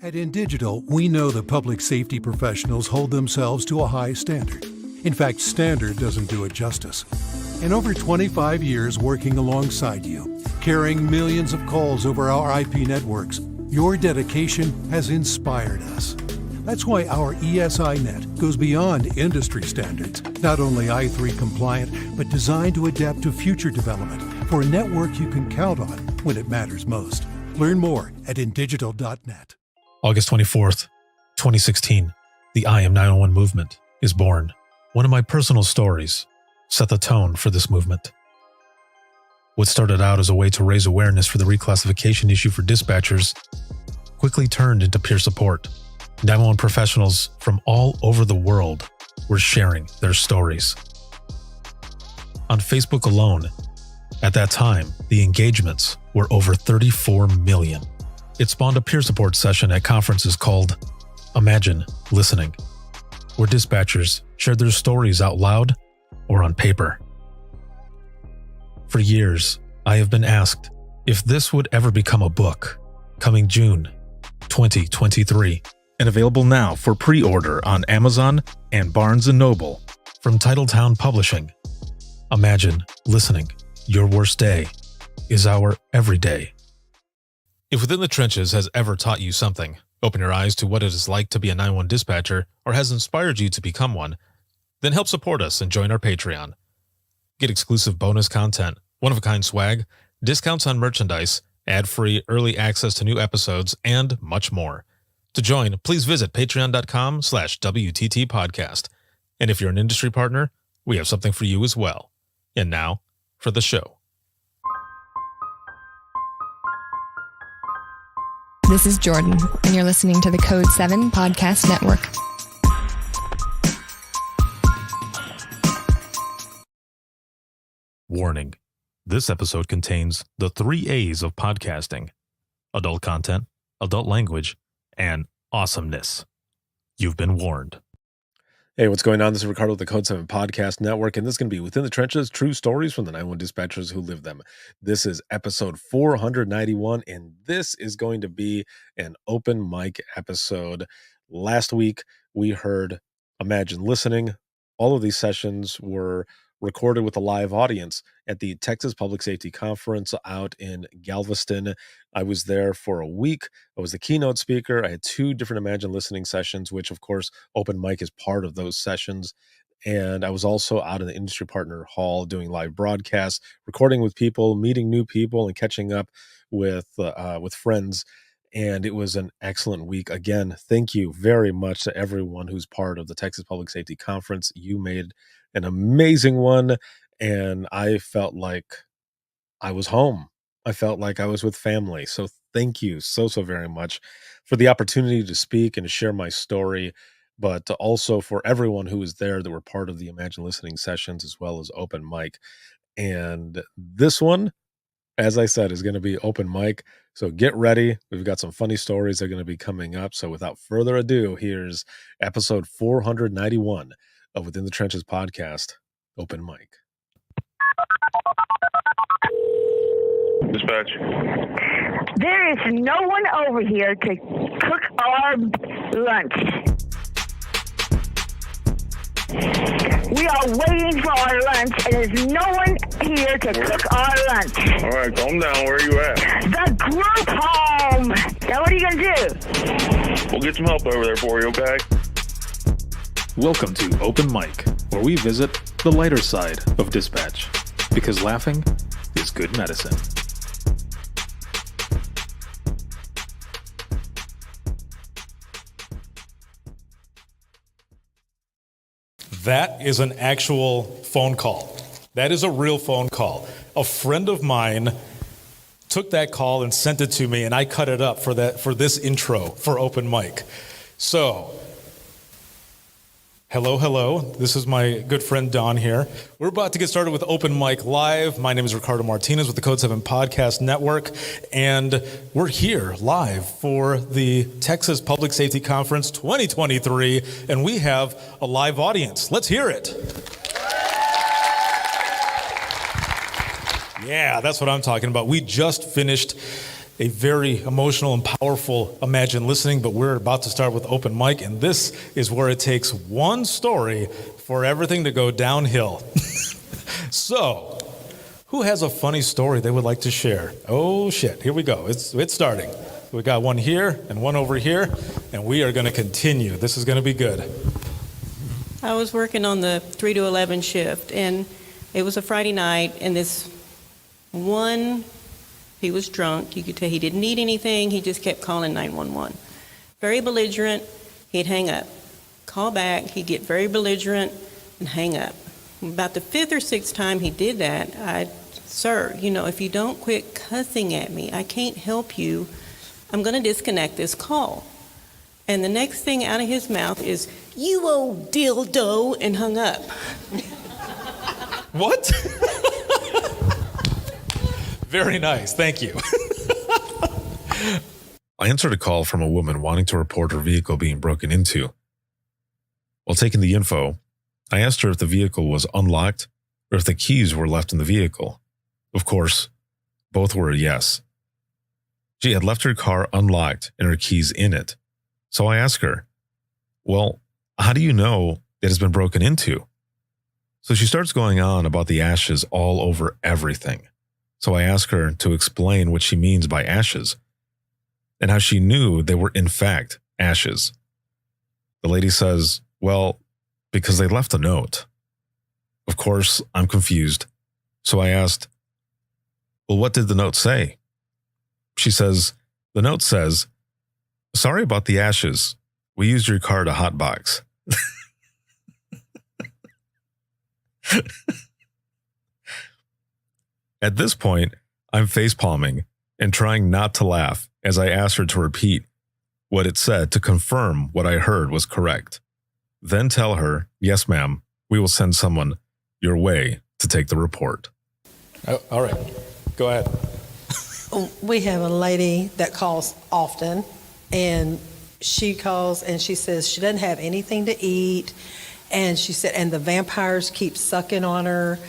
At InDigital, we know the public safety professionals hold themselves to a high standard. In fact, standard doesn't do it justice. In over 25 years working alongside you, carrying millions of calls over our IP networks, your dedication has inspired us. That's why our ESI Net goes beyond industry standards, not only I3 compliant, but designed to adapt to future development for a network you can count on when it matters most. Learn more at indigital.net. August 24th, 2016, the I Am 901 movement is born. One of my personal stories set the tone for this movement. What started out as a way to raise awareness for the reclassification issue for dispatchers quickly turned into peer support. 911 professionals from all over the world were sharing their stories. On Facebook alone, at that time, the engagements were over 34 million. It spawned a peer support session at conferences called Imagine Listening, where dispatchers shared their stories out loud or on paper. For years, I have been asked if this would ever become a book, coming June 2023, and available now for pre-order on Amazon and Barnes & Noble. From Titletown Publishing, Imagine Listening, Your Worst Day is Our Everyday. If Within the Trenches has ever taught you something, open your eyes to what it is like to be a 911 dispatcher, or has inspired you to become one, then help support us and join our Patreon. Get exclusive bonus content, one-of-a-kind swag, discounts on merchandise, ad-free early access to new episodes, and much more. To join, please visit patreon.com/WTT podcast. And if you're an industry partner, we have something for you as well. And now, for the show. This is Jordan, and you're listening to the Code 7 Podcast Network. Warning. This episode contains the 3 A's of podcasting: adult content, adult language, and awesomeness. You've been warned. Hey, what's going on? This is Ricardo with the Code 7 Podcast Network, and this is going to be Within the Trenches, true stories from the 911 dispatchers who live them. This is episode 491, and this is going to be an open mic episode. Last week, we heard Imagine Listening. All of these sessions were recorded with a live audience at the Texas Public Safety Conference out in Galveston. I was there for a week. I was the keynote speaker. I had 2 different Imagine Listening sessions, which of course, open mic is part of those sessions. And I was also out in the industry partner hall doing live broadcasts, recording with people, meeting new people, and catching up with friends. And it was an excellent week. Again, thank you very much to everyone who's part of the Texas Public Safety Conference. You made an amazing one, and I felt like I was home. I felt like I was with family. So thank you so very much for the opportunity to speak and to share my story, but also for everyone who was there that were part of the Imagine Listening sessions as well as open mic. And this one, as I said, is going to be open mic. So get ready. We've got some funny stories that are going to be coming up. So without further ado, here's episode 491 of Within the Trenches podcast, open mic. Dispatch. There is no one over here to cook our lunch. We are waiting for our lunch, and there's no one here to cook our lunch. All right, calm down. Where are you at? The group home. Now, what are you going to do? We'll get some help over there for you, okay? Welcome to Open Mic, where we visit the lighter side of dispatch, because laughing is good medicine. That is an actual phone call. That is a real phone call. A friend of mine took that call and sent it to me, and I cut it up for this intro for Open Mic. So, hello. This is my good friend Don here. We're about to get started with Open Mic Live. My name is Ricardo Martinez with the Code 7 Podcast Network, and we're here live for the Texas Public Safety Conference 2023, and we have a live audience. Let's hear it. Yeah, that's what I'm talking about. We just finished a very emotional and powerful Imagine Listening, but we're about to start with open mic, and this is where it takes one story for everything to go downhill. So, who has a funny story they would like to share? Oh shit, here we go. It's starting. We got one here and one over here, and we are going to continue. This is going to be good. I was working on the 3 to 11 shift, and it was a Friday night, and this one, he was drunk. You could tell he didn't need anything. He just kept calling 911. Very belligerent. He'd hang up. Call back. He'd get very belligerent and hang up. About the 5th or 6th time he did that, sir, if you don't quit cussing at me, I can't help you. I'm going to disconnect this call. And the next thing out of his mouth is, you old dildo, and hung up. What? Very nice. Thank you. I answered a call from a woman wanting to report her vehicle being broken into. While taking the info, I asked her if the vehicle was unlocked or if the keys were left in the vehicle. Of course, both were a yes. She had left her car unlocked and her keys in it. So I asked her, well, how do you know it has been broken into? So she starts going on about the ashes all over everything. So I ask her to explain what she means by ashes and how she knew they were in fact ashes. The lady says, well, because they left a note. Of course, I'm confused. So I asked, well, what did the note say? She says, the note says, sorry about the ashes. We used your car to hotbox. At this point, I'm facepalming and trying not to laugh as I asked her to repeat what it said to confirm what I heard was correct. Then tell her, yes, ma'am, we will send someone your way to take the report. Oh, all right. Go ahead. We have a lady that calls often, and she calls and she says she doesn't have anything to eat. And she said, and the vampires keep sucking on her,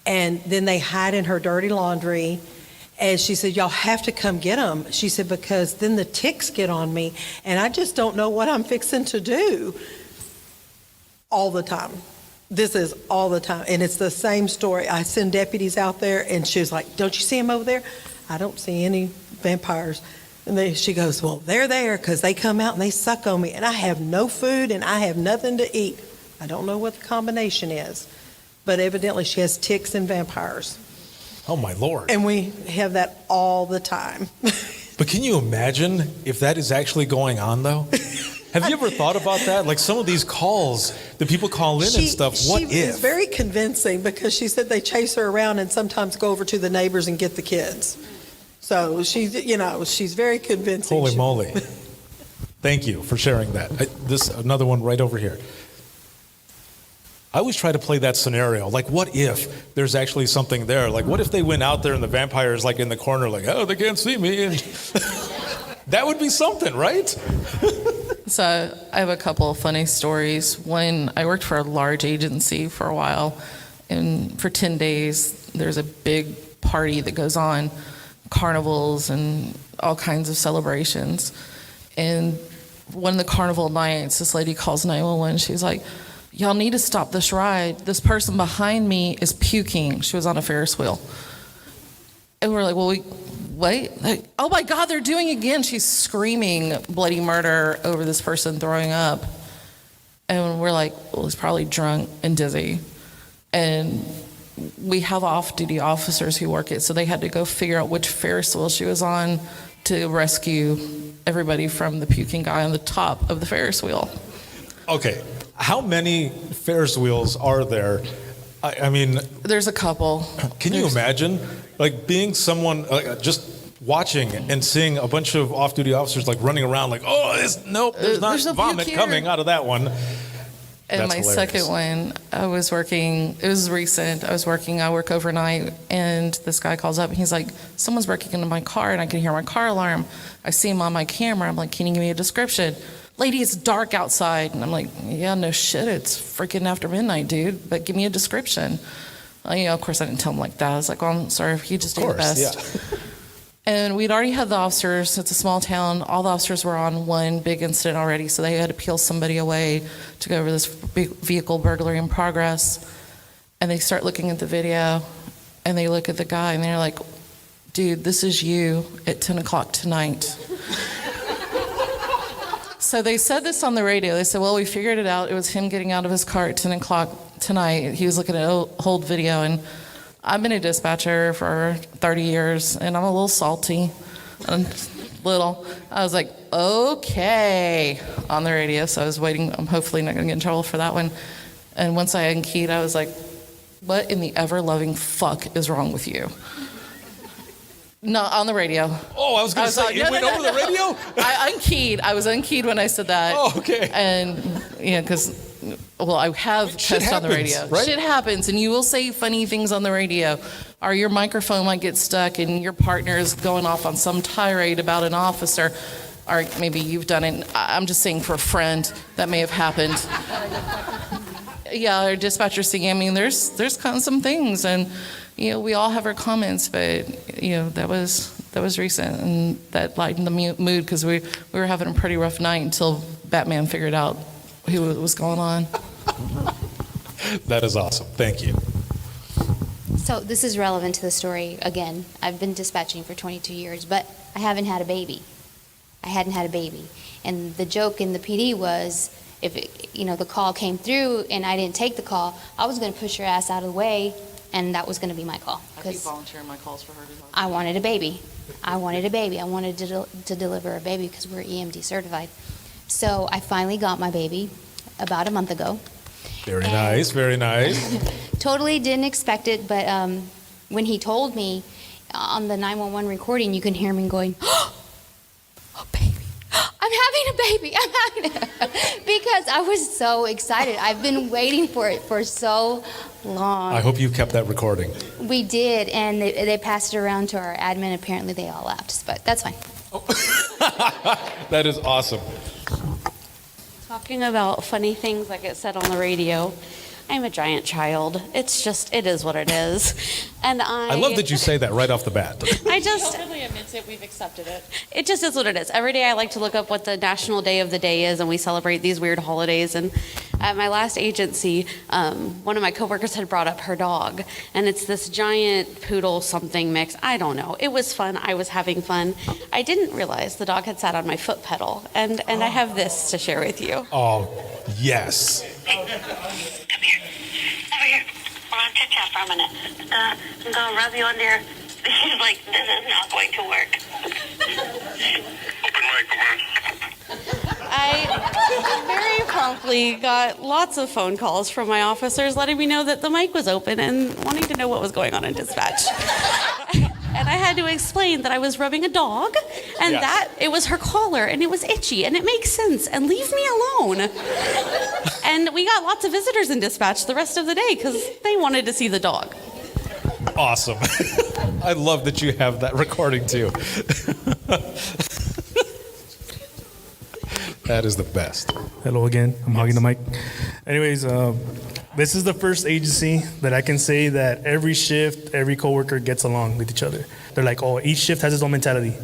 and then they hide in her dirty laundry. And she said, y'all have to come get them. She said, because then the ticks get on me, and I just don't know what I'm fixing to do. All the time. This is all the time. And it's the same story. I send deputies out there, and she's like, don't you see them over there? I don't see any vampires. And she goes, well, they're there because they come out and they suck on me, and I have no food and I have nothing to eat. I don't know what the combination is, but evidently she has ticks and vampires. Oh, my Lord. And we have that all the time. But can you imagine if that is actually going on, though? Have you ever thought about that? Like some of these calls that people call in and stuff, what if? She is very convincing because she said they chase her around and sometimes go over to the neighbors and get the kids. So she's very convincing. Holy moly. Thank you for sharing that. Another one right over here. I always try to play that scenario. Like, what if there's actually something there? Like, what if they went out there and the vampire's like in the corner, like, oh, they can't see me. And that would be something, right? So I have a couple of funny stories. One, I worked for a large agency for a while, and for 10 days, there's a big party that goes on, carnivals and all kinds of celebrations. And one of the carnival nights, this lady calls 911. She's like, y'all need to stop this ride. This person behind me is puking. She was on a Ferris wheel. And we're like, well, wait. Like, oh my God, they're doing it again. She's screaming bloody murder over this person throwing up. And we're like, well, he's probably drunk and dizzy. And we have off-duty officers who work it, so they had to go figure out which Ferris wheel she was on to rescue everybody from the puking guy on the top of the Ferris wheel. Okay. How many Ferris wheels are there? I mean, there's a couple. Can you imagine, like, being someone just watching and seeing a bunch of off-duty officers like running around, like, oh, nope, there's not vomit coming out of that one. And That's my hilarious. second one, I was working. It was recent. I work overnight, and this guy calls up and he's like, someone's breaking into my car, and I can hear my car alarm. I see him on my camera. I'm like, can you give me a description? Lady, it's dark outside. And I'm like, yeah, no shit, it's freaking after midnight, dude, but give me a description. Of course, I didn't tell him like that. I was like, well, I'm sorry, if you just do your best. Yeah. And we'd already had the officers. It's a small town. All the officers were on one big incident already, so they had to peel somebody away to go over this big vehicle burglary in progress. And they start looking at the video, and they look at the guy, and they're like, dude, this is you at 10 o'clock tonight. So they said this on the radio. They said, well, we figured it out. It was him getting out of his car at 10 o'clock tonight. He was looking at an old video, and I've been a dispatcher for 30 years, and I'm a little salty. I was like, okay, on the radio. So I was waiting. I'm hopefully not going to get in trouble for that one. And once I unkeyed, I was like, what in the ever-loving fuck is wrong with you? No, on the radio. Oh, I was going to say, like, it went over the radio? I unkeyed. I was unkeyed when I said that. Oh, okay. And, because, well, I have cussed on the radio. Right? Shit happens, and you will say funny things on the radio. Or your microphone might get stuck, and your partner is going off on some tirade about an officer. Or maybe you've done it. I'm just saying for a friend, that may have happened. Yeah, our dispatcher saying, I mean, there's kind of some things, and we all have our comments, but that was recent, and that lightened the mood because we were having a pretty rough night until Batman figured out what was going on. That is awesome. Thank you. So this is relevant to the story again. I've been dispatching for 22 years, but I haven't had a baby. I hadn't had a baby, and the joke in the PD was, if the call came through and I didn't take the call, I was going to push your ass out of the way, and that was going to be my call. I keep volunteering my calls for her. I wanted a baby. I wanted to deliver a baby because we're EMD certified. So I finally got my baby about a month ago. Very nice, very nice. Totally didn't expect it, but when he told me on the 911 recording, you can hear me going, oh, baby. I'm having a baby. Because I was so excited. I've been waiting for it for so long. I hope you kept that recording. We did, and they passed it around to our admin. Apparently, they all laughed, but that's fine. That is awesome. Talking about funny things like it said on the radio, I'm a giant child. It is what it is. And I love that you say that right off the bat. I just Totally admits it. We've accepted it. It just is what it is. Every day I like to look up what the national day of the day is, and we celebrate these weird holidays. And at my last agency, one of my coworkers had brought up her dog, and it's this giant poodle something mix. I don't know. It was fun. I was having fun. I didn't realize the dog had sat on my foot pedal, and I have this to share with you. Oh, yes. Come here. Over here. We're on chit chat for a minute. I'm going to rub you under your... He's like, this is not going to work. Open mic, come on. I very promptly got lots of phone calls from my officers letting me know that the mic was open and wanting to know what was going on in dispatch. And I had to explain that I was rubbing a dog and that it was her collar and it was itchy and it makes sense and leave me alone. And we got lots of visitors in dispatch the rest of the day because they wanted to see the dog. Awesome. I love that you have that recording too. That is the best. Hello again. I'm hogging the mic. Anyways, this is the first agency that I can say that every shift, every coworker gets along with each other. They're like, oh, each shift has its own mentality.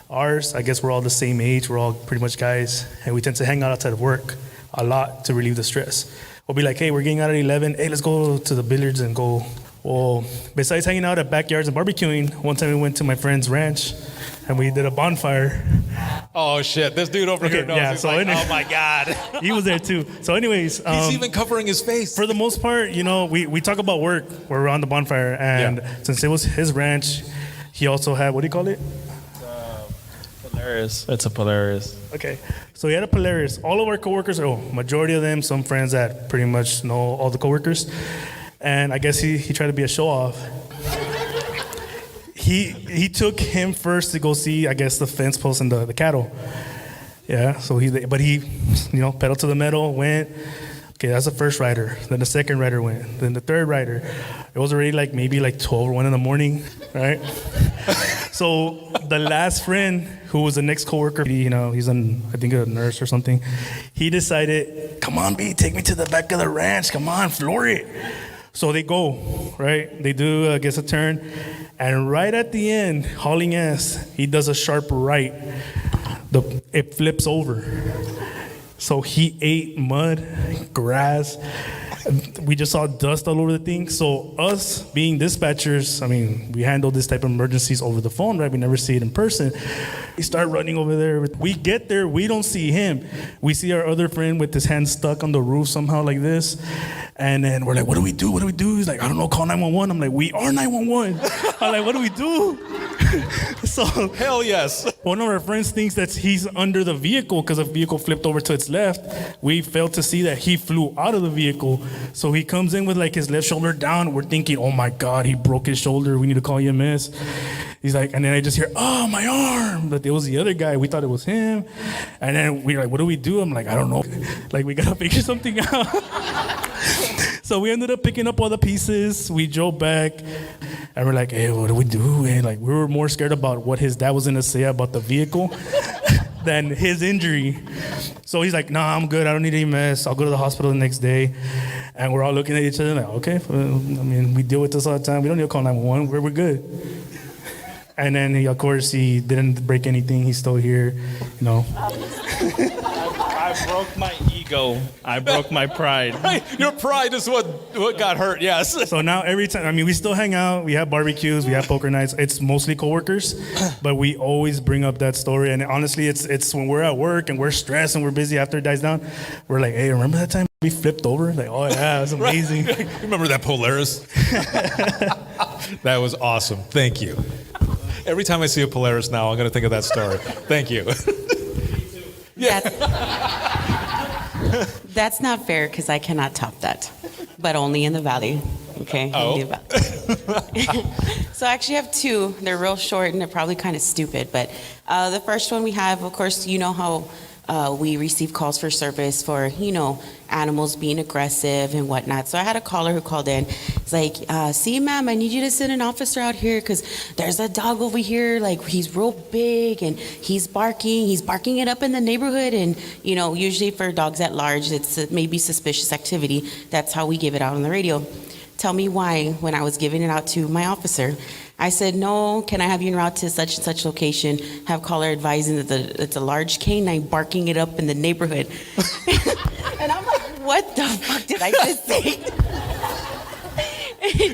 Ours, I guess we're all the same age. We're all pretty much guys. And we tend to hang out outside of work a lot to relieve the stress. We'll be like, hey, we're getting out at 11. Hey, let's go to the billiards and go. Well, besides hanging out at backyards and barbecuing, one time we went to my friend's ranch and we did a bonfire. Oh shit! This dude over here knows. Yeah, He's so like, oh my god, he was there too. So, anyways, he's even covering his face. For the most part, we talk about work when we're on the bonfire, and since it was his ranch, he also had, what do you call it? Polaris. It's a Polaris. Okay, so he had a Polaris. All of our coworkers, majority of them, some friends that pretty much know all the coworkers, and I guess he tried to be a show off. He took him first to go see, I guess, the fence post and the cattle. Yeah, so he pedal to the metal, went. Okay, that's the first rider. Then the second rider went. Then the third rider. It was already maybe 12 or 1 in the morning, right? So the last friend, who was the next coworker, he's I think a nurse or something. He decided, come on, B, take me to the back of the ranch. Come on, floor it. So they go, right? They do, I guess, a turn. And right at the end, hauling ass, he does a sharp right. It flips over. So he ate mud, grass. We just saw dust all over the thing. So us being dispatchers, I mean, we handle this type of emergencies over the phone, right? We never see it in person. We start running over there. We get there, we don't see him. We see our other friend with his hand stuck on the roof somehow like this. And then we're like, what do we do? What do we do? He's like, I don't know, call 911. I'm like, we are 911. I'm like, what do we do? So hell yes. One of our friends thinks that he's under the vehicle because the vehicle flipped over to its left. We failed to see that he flew out of the vehicle. So he comes in with like his left shoulder down. We're thinking, oh my God, he broke his shoulder. We need to call EMS. He's like, and then I just hear, oh, my arm. But it was the other guy. We thought it was him. And then we're like, what do we do? I'm like, I don't know. Like, we got to figure something out. So we ended up picking up all the pieces. We drove back. And we're like, hey, what do we do? And like, we were more scared about what his dad was going to say about the vehicle than his injury. So he's like, nah, I'm good. I don't need any mess. I'll go to the hospital the next day. And we're all looking at each other like, okay. I mean, we deal with this all the time. We don't need to call 911. We're good. And then, of course, he didn't break anything. He's still here, you know. I broke my ego. I broke my pride. Right. Your pride is what got hurt, yes. So now every time, I mean, we still hang out. We have barbecues. We have poker nights. It's mostly coworkers, but we always bring up that story. And honestly, it's when we're at work and we're stressed and we're busy after it dies down, we're like, hey, remember that time we flipped over? Like, oh, yeah, it was amazing. Right. Remember that Polaris? That was awesome. Thank you. Every time I see a Polaris now, I'm going to think of that story. Thank you. Yeah. That's not fair because I cannot top that, but only in the valley. Okay. Oh. In the valley. So I actually have two. They're real short and they're probably kind of stupid. But the first one we have, of course, you know how we receive calls for service for, animals being aggressive and whatnot. So I had a caller who called in. It's like, see, ma'am, I need you to send an officer out here because there's a dog over here. Like, he's real big and he's barking. He's barking it up in the neighborhood. And, usually for dogs at large, it's maybe suspicious activity. That's how we give it out on the radio. Tell me why, when I was giving it out to my officer, I said, no, can I have you en route to such and such location? Have caller advising that it's a large canine barking it up in the neighborhood. And I'm like, what the fuck did I just say?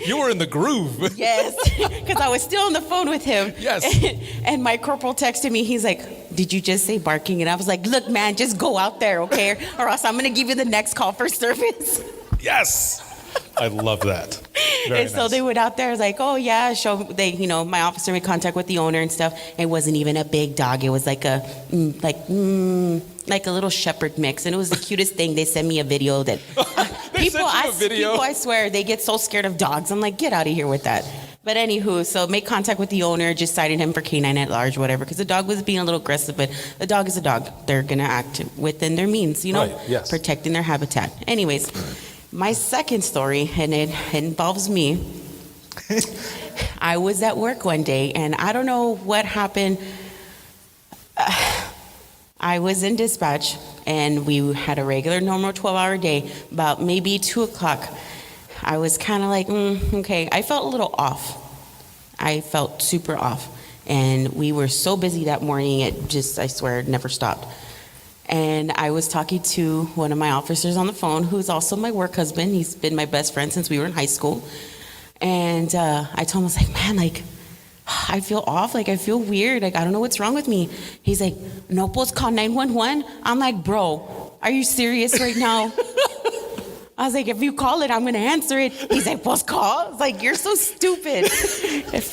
You were in the groove. Yes, because I was still on the phone with him. Yes. And my corporal texted me. He's like, did you just say barking? And I was like, look, man, just go out there, okay? Or else I'm going to give you the next call for service. Yes. I love that. Very and so nice. they went out there. I was like, oh yeah, my officer made contact with the owner and stuff. It wasn't even a big dog. It was like a little shepherd mix, and it was the cutest thing. They sent me a video that people, I swear, they get so scared of dogs. I'm like, get out of here with that. But anywho, so make contact with the owner, just cited him for canine at large, whatever, because the dog was being a little aggressive, but a dog is a dog. They're going to act within their means, Right, yes. protecting their habitat. Anyways, my second story, and it involves me. I was at work one day, and I don't know what happened. I was in dispatch, and we had a regular, normal 12-hour day. About maybe 2 o'clock, I was kind of like, okay. I felt a little off. I felt super off. And we were so busy that morning, it just, I swear, it never stopped. And I was talking to one of my officers on the phone, who's also my work husband. He's been my best friend since we were in high school. And I told him, I was like, man, like, I feel off. Like, I feel weird. Like, I don't know what's wrong with me. He's like, no, pues call 911. I'm like, bro, are you serious right now? I was like, if you call it, I'm going to answer it. He's like, pues call. I was like, you're so stupid.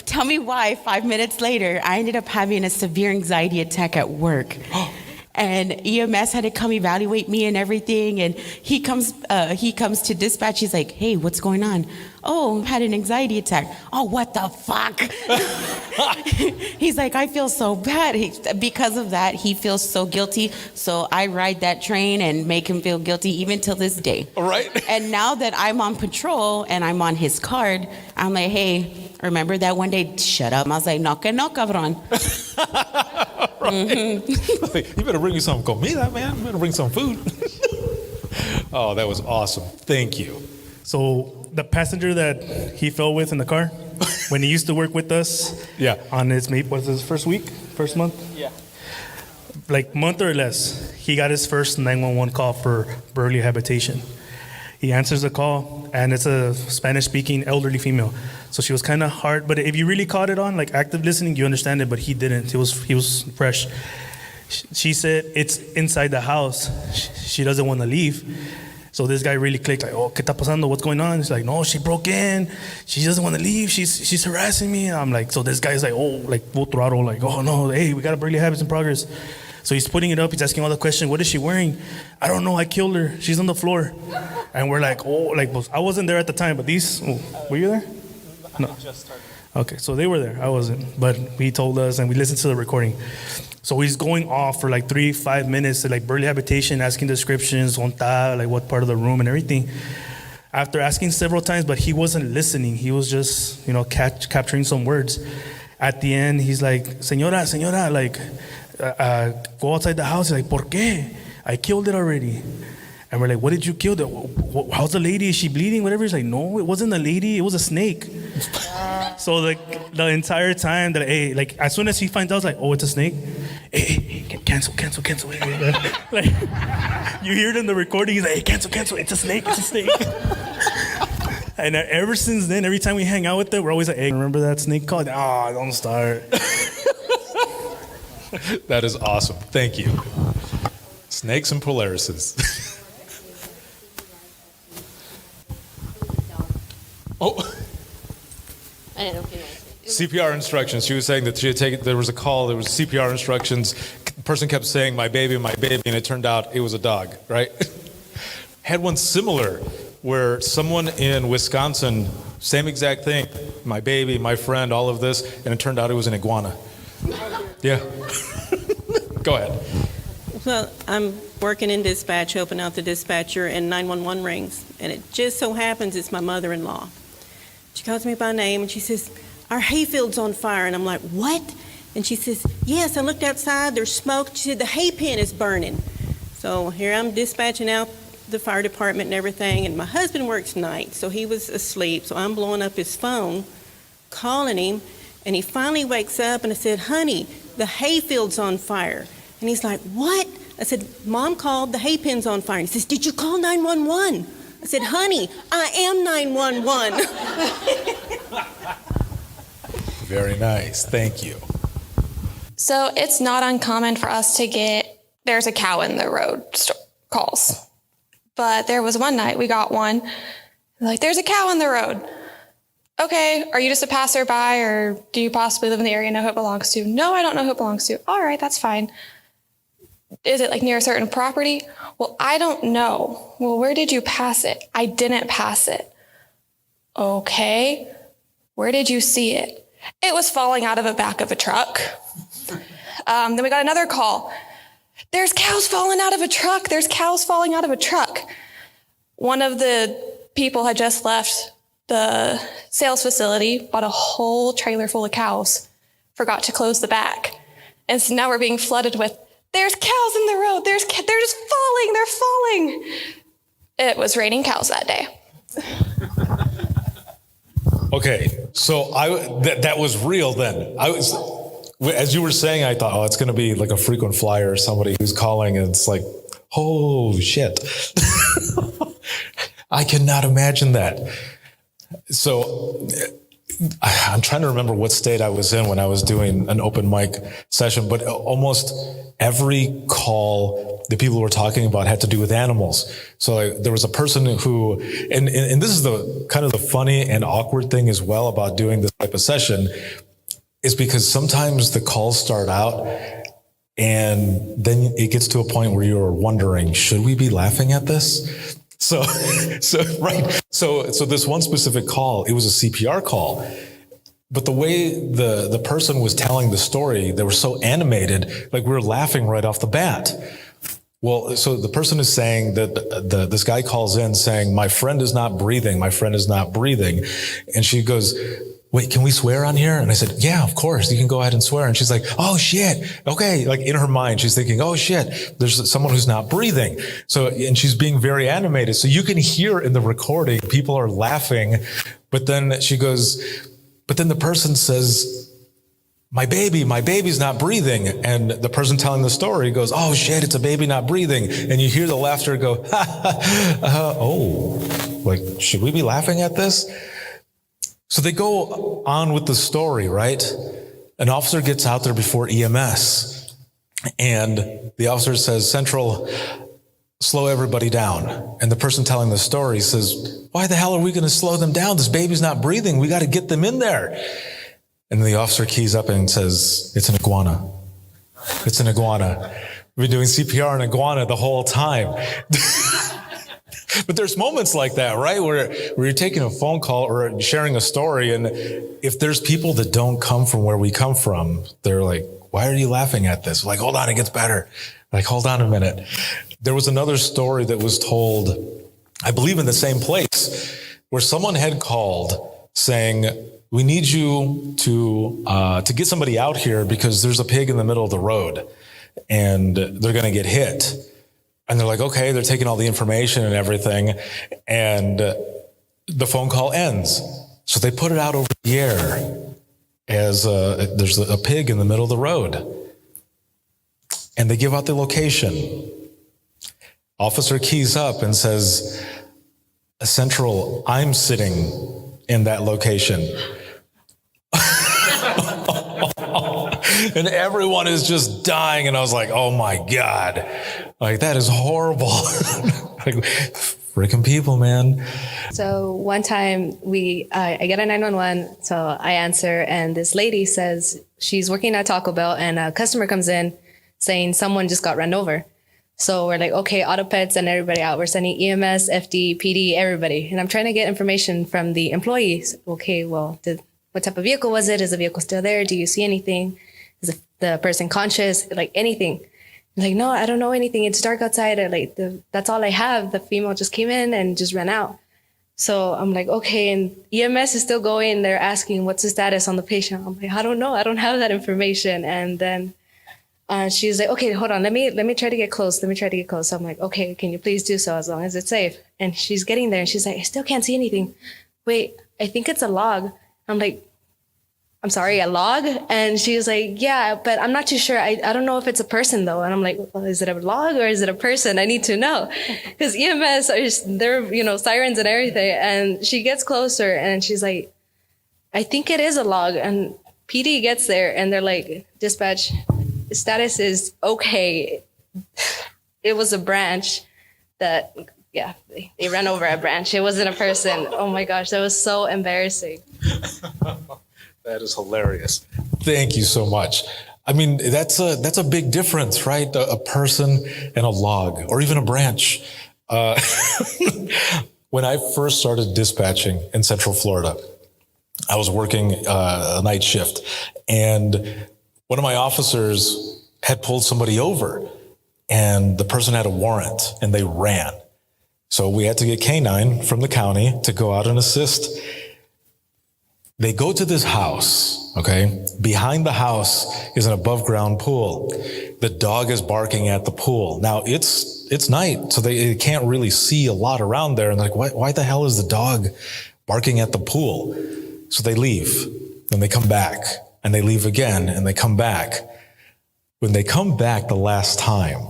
Tell me why. 5 minutes later, I ended up having a severe anxiety attack at work. And EMS had to come evaluate me and everything. And he comes to dispatch. He's like, hey, what's going on? Oh, I had an anxiety attack. Oh, what the fuck? He's like, I feel so bad. Because of that, he feels so guilty. So I ride that train and make him feel guilty even till this day. All right. And now that I'm on patrol and I'm on his card, I'm like, hey, remember that one day? Shut up. I was like, no, que no, cabrón. You better bring me some comida, man. You better bring some food. Oh, that was awesome. Thank you. So the passenger that he fell with in the car, when he used to work with us. Yeah. On his first month? Yeah. Like month or less, he got his first 911 call for Burley habitation. He answers the call, and it's a Spanish-speaking elderly female. So she was kind of hard, but if you really caught it on, like active listening, you understand it, but he didn't. He was fresh. She said it's inside the house. She doesn't want to leave. So this guy really clicked, like, oh, ¿qué está pasando? What's going on? He's like, no, she broke in. She doesn't want to leave. She's harassing me. I'm like, so this guy's like, oh, like full throttle, like, oh no, hey, we got a Burley habits in progress. So he's putting it up. He's asking all the questions. What is she wearing? I don't know. I killed her. She's on the floor. And we're like, oh, like, I wasn't there at the time, but these, were you there? No. Okay, so they were there. I wasn't. But he told us, and we listened to the recording. So he's going off for like 3-5 minutes to like Burley habitation, asking descriptions, like what part of the room and everything. After asking several times, but he wasn't listening. He was just, capturing some words. At the end, he's like, señora, like, go outside the house. He's like, ¿por qué? I killed it already. And we're like, what did you kill? How's the lady? Is she bleeding? Whatever. He's like, no, it wasn't a lady. It was a snake. So like the entire time that, hey, like as soon as he finds out, like, oh, it's a snake. Hey, cancel. Like you hear it in the recording. He's like, hey, cancel. It's a snake. And ever since then, every time we hang out with it, we're always like, hey, remember that snake call? Oh, don't start. That is awesome. Thank you. Snakes and Polarises. Oh. I didn't know if you know. CPR instructions. She was saying that she had taken, there was a call, there was CPR instructions. The person kept saying, my baby, and it turned out it was a dog, right? Had one similar where someone in Wisconsin, same exact thing, my baby, my friend, all of this, and it turned out it was an iguana. Yeah. Go ahead. Well, I'm working in dispatch, helping out the dispatcher, and 911 rings. And it just so happens it's my mother-in-law. She calls me by name, and she says, our hayfield's on fire. And I'm like, what? And she says, yes, I looked outside, there's smoke. She said, the hay pen is burning. So here I'm dispatching out the fire department and everything, and my husband works nights, so he was asleep. So I'm blowing up his phone, calling him, and he finally wakes up, and I said, honey, the hayfield's on fire. And he's like, what? I said, Mom called, the hay pen's on fire. And he says, did you call 911? I said, honey, I am 911. Very nice. Thank you. So it's not uncommon for us to get, there's a cow in the road calls. But there was one night we got one, like, there's a cow in the road. Okay, are you just a passerby, or do you possibly live in the area and know who it belongs to? No, I don't know who it belongs to. All right, that's fine. Is it like near a certain property? Well, I don't know. Well, where did you pass it? I didn't pass it. Okay, where did you see it? It was falling out of the back of a truck. Then we got another call. There's cows falling out of a truck. There's cows falling out of a truck. One of the people had just left the sales facility, bought a whole trailer full of cows, forgot to close the back. And so now we're being flooded with, there's cows in the road. They're just falling. They're falling. It was raining cows that day. Okay, so that was real then. As you were saying, I thought, oh, it's going to be like a frequent flyer or somebody who's calling, and it's like, oh, shit. I cannot imagine that. So I'm trying to remember what state I was in when I was doing an open mic session, but almost every call the people were talking about had to do with animals. So there was a person who, and this is the kind of the funny and awkward thing as well about doing this type of session, is because sometimes the calls start out and then it gets to a point where you're wondering, should we be laughing at this? So this one specific call, it was a CPR call, but the way the person was telling the story, they were so animated, like we were laughing right off the bat. Well, so the person is saying that this guy calls in saying, my friend is not breathing. And she goes, wait, can we swear on here? And I said, yeah, of course, you can go ahead and swear. And she's like, oh shit. Okay. Like in her mind, she's thinking, oh shit, there's someone who's not breathing. So, and she's being very animated. So you can hear in the recording, people are laughing, but then she goes, But then the person says, my baby's not breathing. And the person telling the story goes, oh shit, it's a baby not breathing. And you hear the laughter go, oh, like, should we be laughing at this? So they go on with the story, right? An officer gets out there before EMS, and the officer says, Central, slow everybody down. And the person telling the story says, why the hell are we going to slow them down? This baby's not breathing. We got to get them in there. And the officer keys up and says, it's an iguana. It's an iguana. We've been doing CPR on iguana the whole time. But there's moments like that, right? Where you're taking a phone call or sharing a story, and if there's people that don't come from where we come from, they're like, why are you laughing at this? Like, hold on, it gets better. Like, hold on a minute. There was another story that was told, I believe in the same place, where someone had called saying, we need you to get somebody out here because there's a pig in the middle of the road and they're going to get hit. And they're like, okay, they're taking all the information and everything. And the phone call ends. So they put it out over the air as there's a pig in the middle of the road. And they give out the location. Officer keys up and says, Central, I'm sitting in that location. And everyone is just dying. And I was like, oh my God. Like, that is horrible. Like, freaking people, man. So one time I get a 911, so I answer, and this lady says she's working at Taco Bell, and a customer comes in saying someone just got run over. So we're like, okay, Autopets and everybody out. We're sending EMS, FD, PD, everybody. And I'm trying to get information from the employees. Okay, well, what type of vehicle was it? Is the vehicle still there? Do you see anything? Is the person conscious? Like, anything? Like, no, I don't know anything. It's dark outside. That's all I have. The female just came in and just ran out. So I'm like, okay. And EMS is still going. They're asking, what's the status on the patient? I'm like, I don't know. I don't have that information. And then she's like, okay, hold on. Let me try to get close. So I'm like, okay, can you please do so as long as it's safe? And she's getting there and she's like, I still can't see anything. Wait, I think it's a log. I'm like, I'm sorry, a log? And she was like, yeah, but I'm not too sure. I don't know if it's a person though. And I'm like, well, is it a log or is it a person? I need to know. Because EMS, they're, sirens and everything. And she gets closer and she's like, I think it is a log. And PD gets there and they're like, dispatch, status is okay. It was a branch that, they ran over a branch. It wasn't a person. Oh my gosh, that was so embarrassing. That is hilarious. Thank you so much. I mean, that's a big difference, right? A person and a log, or even a branch. When I first started dispatching in Central Florida, I was working a night shift, and one of my officers had pulled somebody over, and the person had a warrant, and they ran. So we had to get K-9 from the county to go out and assist. They go to this house, okay? Behind the house is an above ground pool. The dog is barking at the pool. Now it's night, so they can't really see a lot around there. And they're like, why the hell is the dog barking at the pool? So they leave, then they come back, and they leave again, and they come back. When they come back the last time,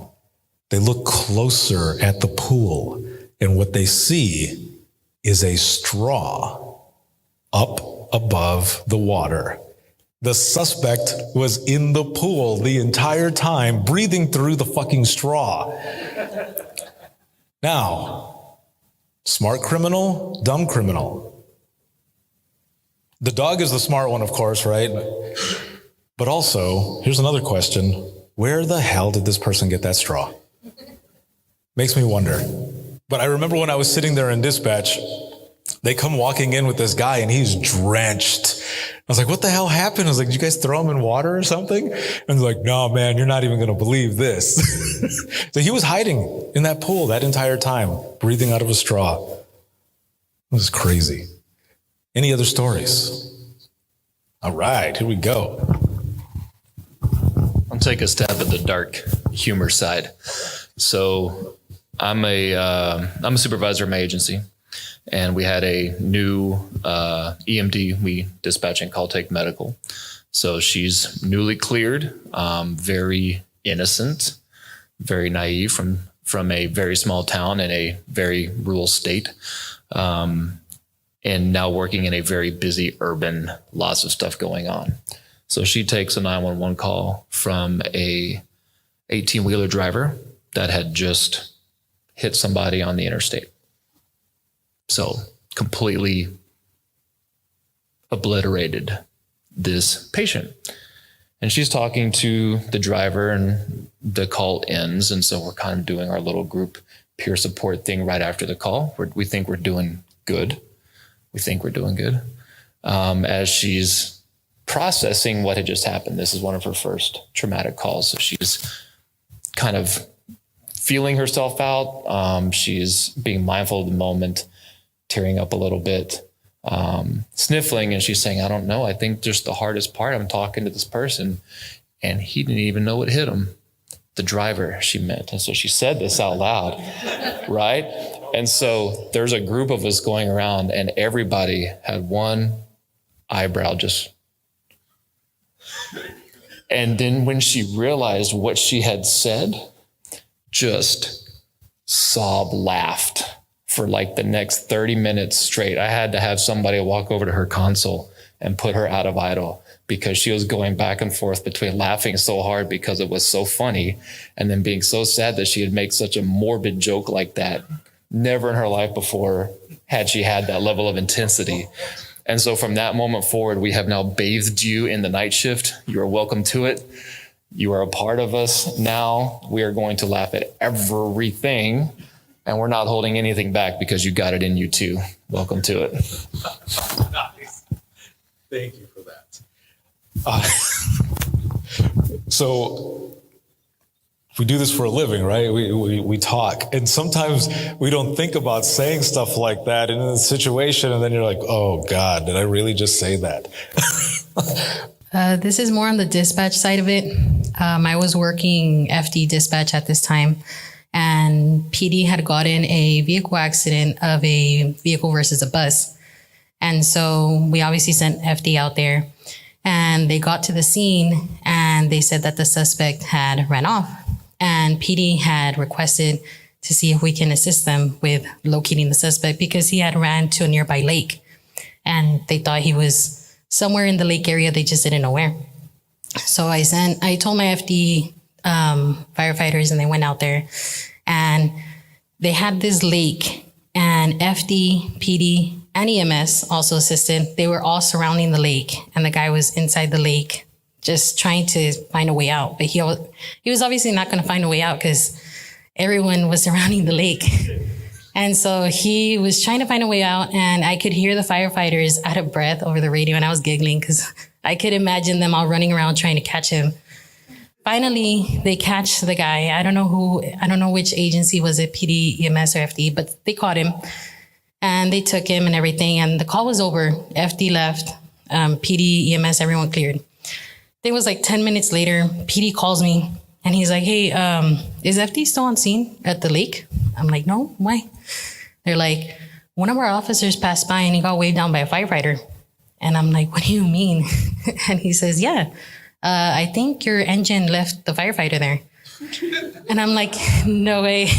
they look closer at the pool, and what they see is a straw up above the water. The suspect was in the pool the entire time, breathing through the fucking straw. Now, smart criminal, dumb criminal. The dog is the smart one, of course, right? But also, here's another question. Where the hell did this person get that straw? Makes me wonder. But I remember when I was sitting there in dispatch, they come walking in with this guy and he's drenched. I was like, what the hell happened? I was like, did you guys throw him in water or something? And they're like, no, man, you're not even going to believe this. So he was hiding in that pool that entire time, breathing out of a straw. It was crazy. Any other stories? All right, here we go. I'll take a stab at the dark humor side. So I'm a supervisor of my agency. And we had a new EMD we dispatch in Caltech Medical. So she's newly cleared, very innocent, very naive from a very small town in a very rural state, and now working in a very busy urban, lots of stuff going on. So she takes a 911 call from a 18-wheeler driver that had just hit somebody on the interstate. So completely obliterated this patient. And she's talking to the driver and the call ends. And so we're kind of doing our little group peer support thing right after the call. We think we're doing good. As she's processing what had just happened. This is one of her first traumatic calls. So she's kind of feeling herself out. She's being mindful of the moment, tearing up a little bit, sniffling, and she's saying, I don't know. I think just the hardest part, I'm talking to this person, and he didn't even know what hit him. The driver, she meant. And so she said this out loud, right? And so there's a group of us going around, and everybody had one eyebrow just. And then when she realized what she had said, just laughed for like the next 30 minutes straight. I had to have somebody walk over to her console and put her out of idle because she was going back and forth between laughing so hard because it was so funny and then being so sad that she had made such a morbid joke like that. Never in her life before had she had that level of intensity. And so from that moment forward, we have now bathed you in the night shift. You are welcome to it. You are a part of us now. We are going to laugh at everything, and we're not holding anything back because you got it in you too. Welcome to it. Nice. Thank you for that. So we do this for a living, right? We talk, and sometimes we don't think about saying stuff like that in a situation, and then you're like, oh God, did I really just say that? This is more on the dispatch side of it. I was working FD dispatch at this time, and PD had gotten a vehicle accident of a vehicle versus a bus. And so we obviously sent FD out there, and they got to the scene, and they said that the suspect had ran off. And PD had requested to see if we can assist them with locating the suspect because he had ran to a nearby lake, and they thought he was somewhere in the lake area. They just didn't know where. So I told my FD firefighters, and they went out there, and they had this lake, and FD, PD, and EMS also assisted. They were all surrounding the lake, and the guy was inside the lake just trying to find a way out. But he was obviously not going to find a way out because everyone was surrounding the lake. And so he was trying to find a way out, and I could hear the firefighters out of breath over the radio, and I was giggling because I could imagine them all running around trying to catch him. Finally, they catch the guy. I don't know which agency was it, PD, EMS, or FD, but they caught him, and they took him and everything, and the call was over. FD left, PD, EMS, everyone cleared. It was like 10 minutes later, PD calls me, and he's like, hey, is FD still on scene at the lake? I'm like, no, why? They're like, one of our officers passed by and he got waved down by a firefighter. And I'm like, what do you mean? And he says, yeah, I think your engine left the firefighter there. And I'm like, no way.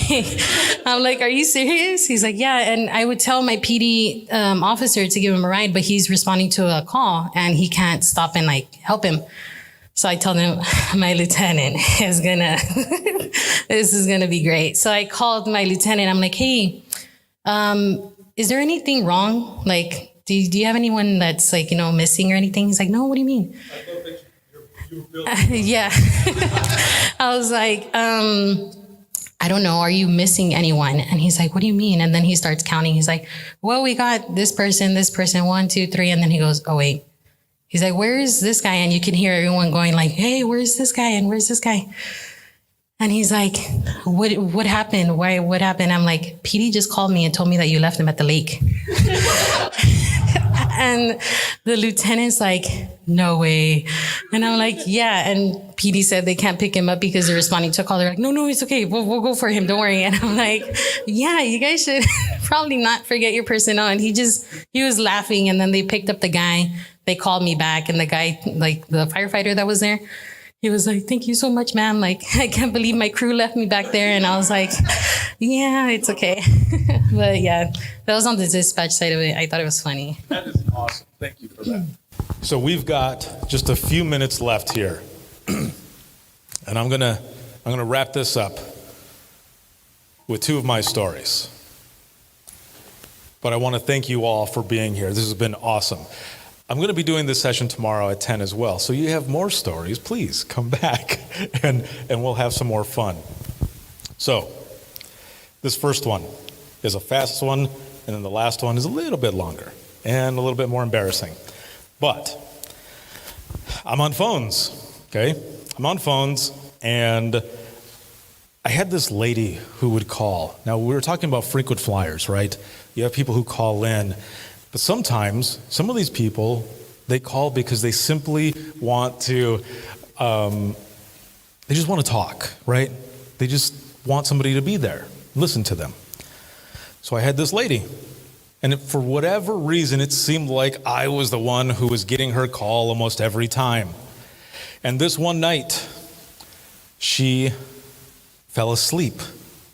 I'm like, are you serious? He's like, yeah. And I would tell my PD officer to give him a ride, but he's responding to a call and he can't stop and like help him. So I told him my lieutenant is this is gonna be great. So I called my lieutenant. I'm like, hey, is there anything wrong? Like, do you have anyone that's like, missing or anything? He's like, no, what do you mean? I don't think you were yeah. I was like, I don't know. Are you missing anyone? And he's like, what do you mean? And then he starts counting. He's like, well, we got this person, 1, 2, 3. And then he goes, oh, wait. He's like, where is this guy? And you can hear everyone going like, hey, where's this guy? And where's this guy? And he's like, what happened? Why? What happened? I'm like, PD just called me and told me that you left him at the lake. And the lieutenant's like, no way. And I'm like, yeah. And PD said they can't pick him up because they're responding to a call. They're like, no, it's okay. We'll go for him. Don't worry. And I'm like, yeah, you guys should probably not forget your personnel. And he was laughing. And then they picked up the guy. They called me back. And the guy, like the firefighter that was there, he was like, thank you so much, ma'am. Like, I can't believe my crew left me back there. And I was like, yeah, it's okay. But yeah, that was on the dispatch side of it. I thought it was funny. That is awesome. Thank you for that. So we've got just a few minutes left here. And I'm gonna wrap this up with two of my stories. But I want to thank you all for being here. This has been awesome. I'm going to be doing this session tomorrow at 10 as well. So you have more stories, please come back and we'll have some more fun. So this first one is a fast one, and then the last one is a little bit longer and a little bit more embarrassing. But I'm on phones, okay? I'm on phones, and I had this lady who would call. Now, we were talking about frequent flyers, right? You have people who call in. But sometimes, some of these people, they call because they simply want to, they just want to talk, right? They just want somebody to be there, listen to them. So I had this lady, and for whatever reason, it seemed like I was the one who was getting her call almost every time. And this one night, she fell asleep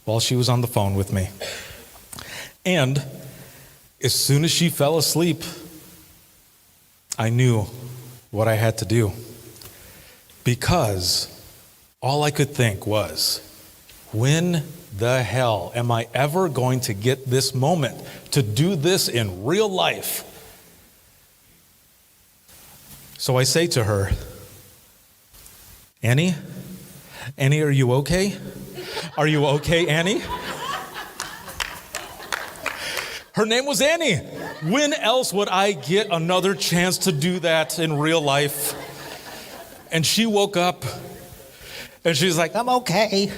while she was on the phone with me. And as soon as she fell asleep, I knew what I had to do. Because all I could think was, when the hell am I ever going to get this moment to do this in real life? So I say to her, Annie, are you okay? Are you okay, Annie? Her name was Annie. When else would I get another chance to do that in real life? And she woke up and she's like, I'm okay.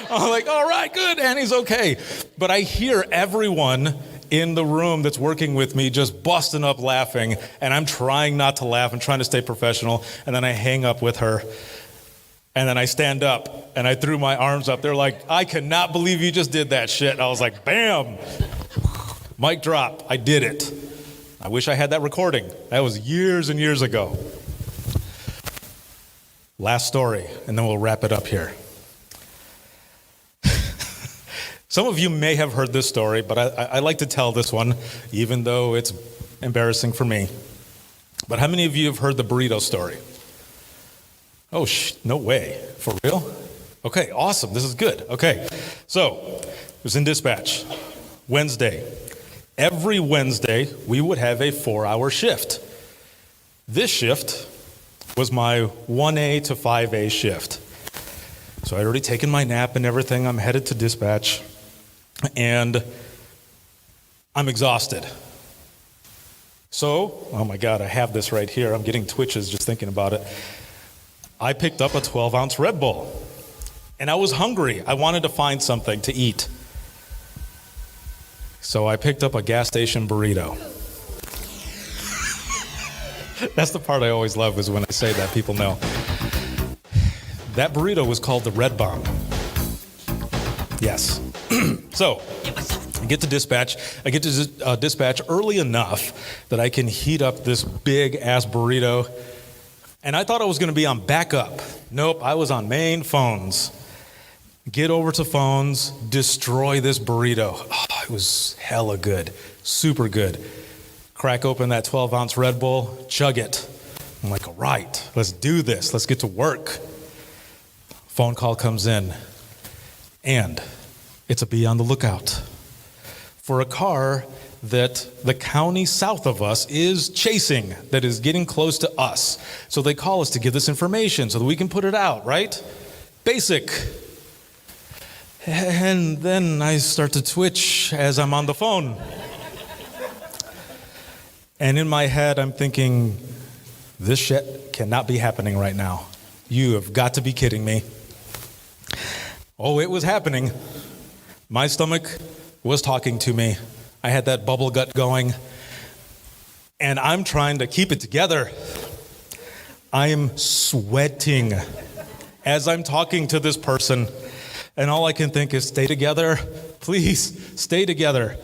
I'm like, all right, good, Annie's okay. But I hear everyone in the room that's working with me just busting up laughing, and I'm trying not to laugh and trying to stay professional, and then I hang up with her. And then I stand up and I threw my arms up. They're like, I cannot believe you just did that shit. And I was like, bam. Mic drop, I did it. I wish I had that recording. That was years and years ago. Last story, and then we'll wrap it up here. Some of you may have heard this story, but I like to tell this one, even though it's embarrassing for me. But how many of you have heard the burrito story? Oh, no way. For real? Okay, awesome. This is good. Okay, so it was in dispatch. Wednesday. Every Wednesday, we would have a 4-hour shift. This shift was my 1A to 5A shift. So I'd already taken my nap and everything. I'm headed to dispatch, and I'm exhausted. So, oh my God, I have this right here. I'm getting twitches just thinking about it. I picked up a 12-ounce Red Bull, and I was hungry. I wanted to find something to eat. So I picked up a gas station burrito. That's the part I always love, is when I say that, people know. That burrito was called the Red Bomb. Yes. So I get to dispatch. I get to dispatch early enough that I can heat up this big-ass burrito. And I thought I was going to be on backup. Nope, I was on main phones. Get over to phones, destroy this burrito. Oh, it was hella good, super good. Crack open that 12-ounce Red Bull, chug it. I'm like, all right, let's do this. Let's get to work. Phone call comes in, and it's a be on the lookout for a car that the county south of us is chasing, that is getting close to us. So they call us to give this information so that we can put it out, right? Basic. And then I start to twitch as I'm on the phone. And in my head, I'm thinking, this shit cannot be happening right now. You have got to be kidding me. Oh, it was happening. My stomach was talking to me. I had that bubble gut going. And I'm trying to keep it together. I am sweating as I'm talking to this person. And all I can think is, stay together. Please, stay together.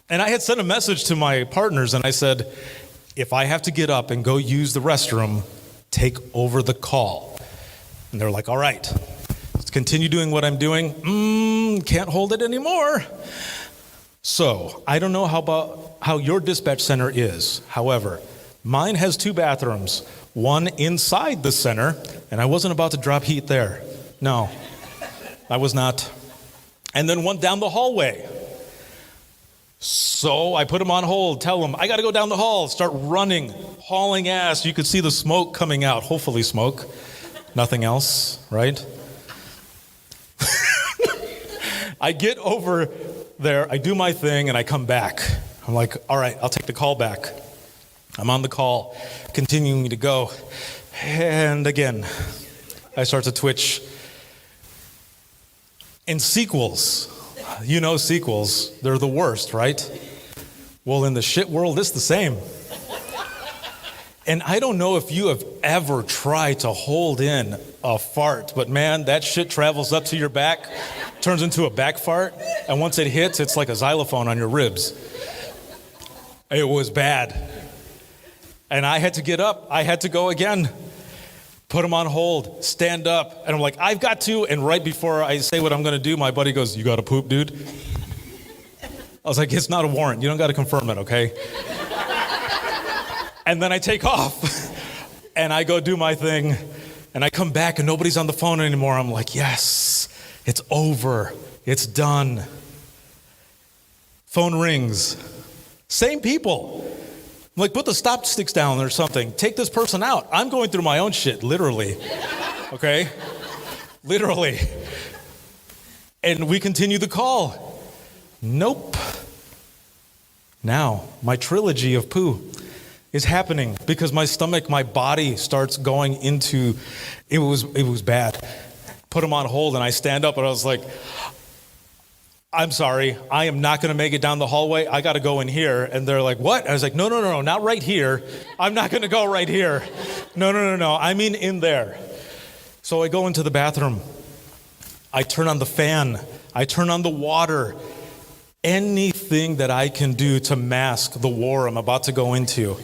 And I had sent a message to my partners, and I said, if I have to get up and go use the restroom, take over the call. And they're like, all right, let's continue doing what I'm doing. Can't hold it anymore. So I don't know how your dispatch center is. However, mine has 2 bathrooms, one inside the center, and I wasn't about to drop heat there. No, I was not. And then one down the hallway. So I put him on hold, tell him, I got to go down the hall, start running, hauling ass. You could see the smoke coming out, hopefully smoke, nothing else, right? I get over there, I do my thing, and I come back. I'm like, all right, I'll take the call back. I'm on the call, continuing to go. And again, I start to twitch. And sequels, you know sequels, they're the worst, right? Well, in the shit world, it's the same. And I don't know if you have ever tried to hold in a fart, but man, that shit travels up to your back, turns into a back fart, and once it hits, it's like a xylophone on your ribs. It was bad. And I had to get up, I had to go again. Put him on hold, stand up, and I'm like, I've got to, and right before I say what I'm gonna do, my buddy goes, you gotta poop, dude? I was like, it's not a warrant, you don't gotta confirm it, okay? And then I take off, and I go do my thing, and I come back, and nobody's on the phone anymore. I'm like, yes, it's over, it's done. Phone rings, same people. I'm like, put the stop sticks down or something. Take this person out. I'm going through my own shit, literally. Okay? Literally. And we continue the call. Nope. Now, my trilogy of poo is happening because my stomach, my body starts going into, it was bad. Put him on hold and I stand up and I was like, I'm sorry, I am not going to make it down the hallway. I got to go in here. And they're like, what? I was like, no, not right here. I'm not going to go right here. No. I mean in there. So I go into the bathroom. I turn on the fan. I turn on the water. Anything that I can do to mask the war I'm about to go into.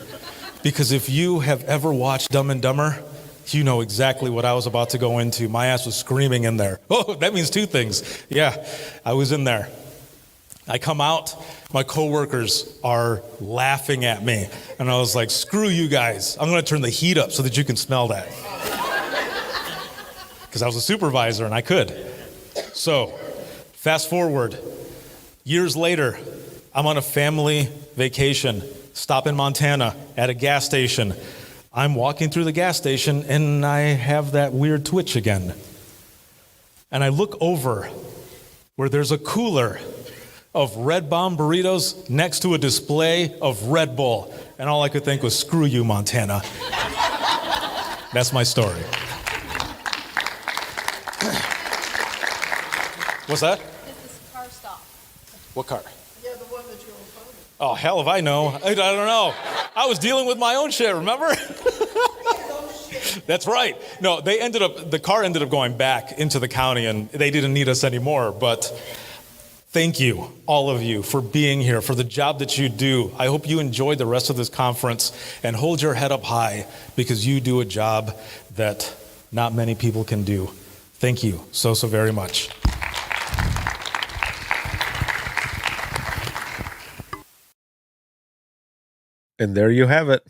Because if you have ever watched Dumb and Dumber, you know exactly what I was about to go into. My ass was screaming in there. Oh, that means 2 things. Yeah, I was in there. I come out, my coworkers are laughing at me. And I was like, screw you guys. I'm gonna turn the heat up so that you can smell that. Because I was a supervisor and I could. So, fast forward, years later, I'm on a family vacation, stop in Montana at a gas station. I'm walking through the gas station and I have that weird twitch again. And I look over where there's a cooler of Red Bomb burritos next to a display of Red Bull. And all I could think was, screw you, Montana. That's my story. What's that? This is car stop. What car? Yeah, the one that you're on phone. Oh, hell if I know. I don't know. I was dealing with my own shit, remember? That's right. No, the car ended up going back into the county and they didn't need us anymore. But thank you, all of you, for being here, for the job that you do. I hope you enjoy the rest of this conference and hold your head up high because you do a job that not many people can do. Thank you so very much. And there you have it.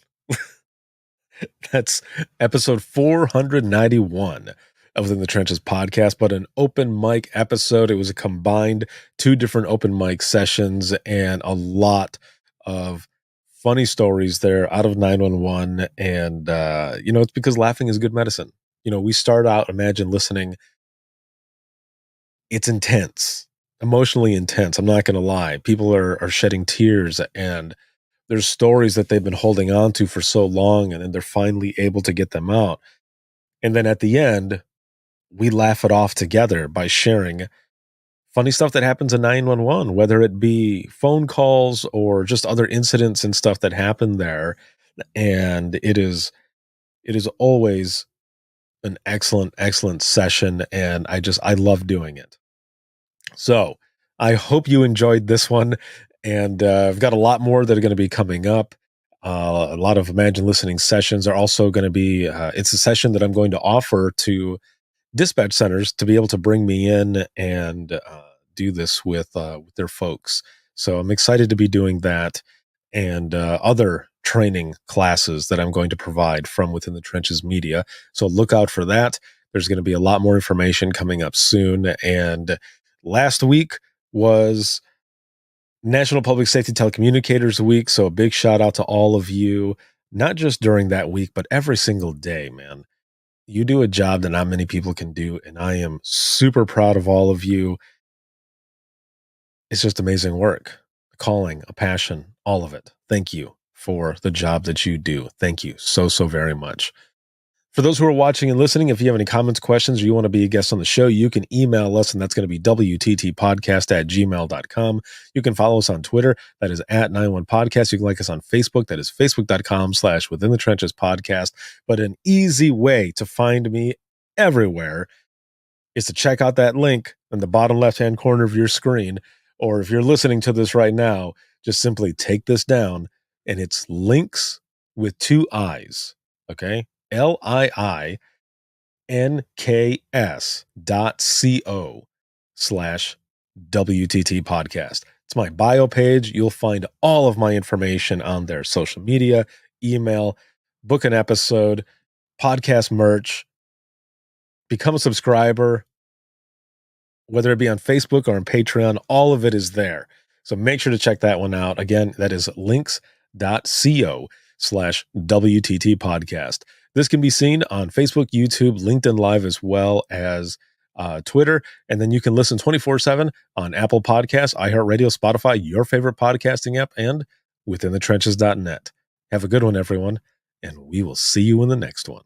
That's episode 491 of Within the Trenches podcast, but an open mic episode. It was a combined 2 different open mic sessions and a lot of funny stories there out of 911. And, it's because laughing is good medicine. We start out, imagine listening. It's intense, emotionally intense. I'm not going to lie. People are shedding tears and there's stories that they've been holding on to for so long, and then they're finally able to get them out. And then at the end, we laugh it off together by sharing funny stuff that happens in 911, whether it be phone calls or just other incidents and stuff that happen there. And it is always an excellent, excellent session, and I love doing it. So I hope you enjoyed this one, and I've got a lot more that are going to be coming up. A lot of Imagine Listening sessions are also going to be, it's a session that I'm going to offer to dispatch centers to be able to bring me in and do this with their folks. So I'm excited to be doing that, and other training classes that I'm going to provide from Within the Trenches Media. So look out for that. There's going to be a lot more information coming up soon. And last week was National Public Safety Telecommunicators Week. So a big shout out to all of you, not just during that week, but every single day, man. You do a job that not many people can do, and I am super proud of all of you. It's just amazing work, a calling, a passion, all of it. Thank you for the job that you do. Thank you so, so very much. For those who are watching and listening, if you have any comments, questions, or you want to be a guest on the show, you can email us, and that's going to be wttpodcast@gmail.com. You can follow us on Twitter. That is @91podcast. You can like us on Facebook. That is facebook.com/Within the Trenches Podcast. But an easy way to find me everywhere is to check out that link in the bottom left-hand corner of your screen. Or if you're listening to this right now, just simply take this down, and it's links with 2 I's. Okay? links.co/WTT podcast. It's my bio page. You'll find all of my information on there: social media, email, book an episode, podcast merch, become a subscriber, whether it be on Facebook or on Patreon. All of it is there. So make sure to check that one out. Again, that is links.co/WTT podcast. This can be seen on Facebook, YouTube, LinkedIn Live, as well as Twitter. And then you can listen 24/7 on Apple Podcasts, iHeartRadio, Spotify, your favorite podcasting app, and withinthetrenches.net. Have a good one, everyone, and we will see you in the next one.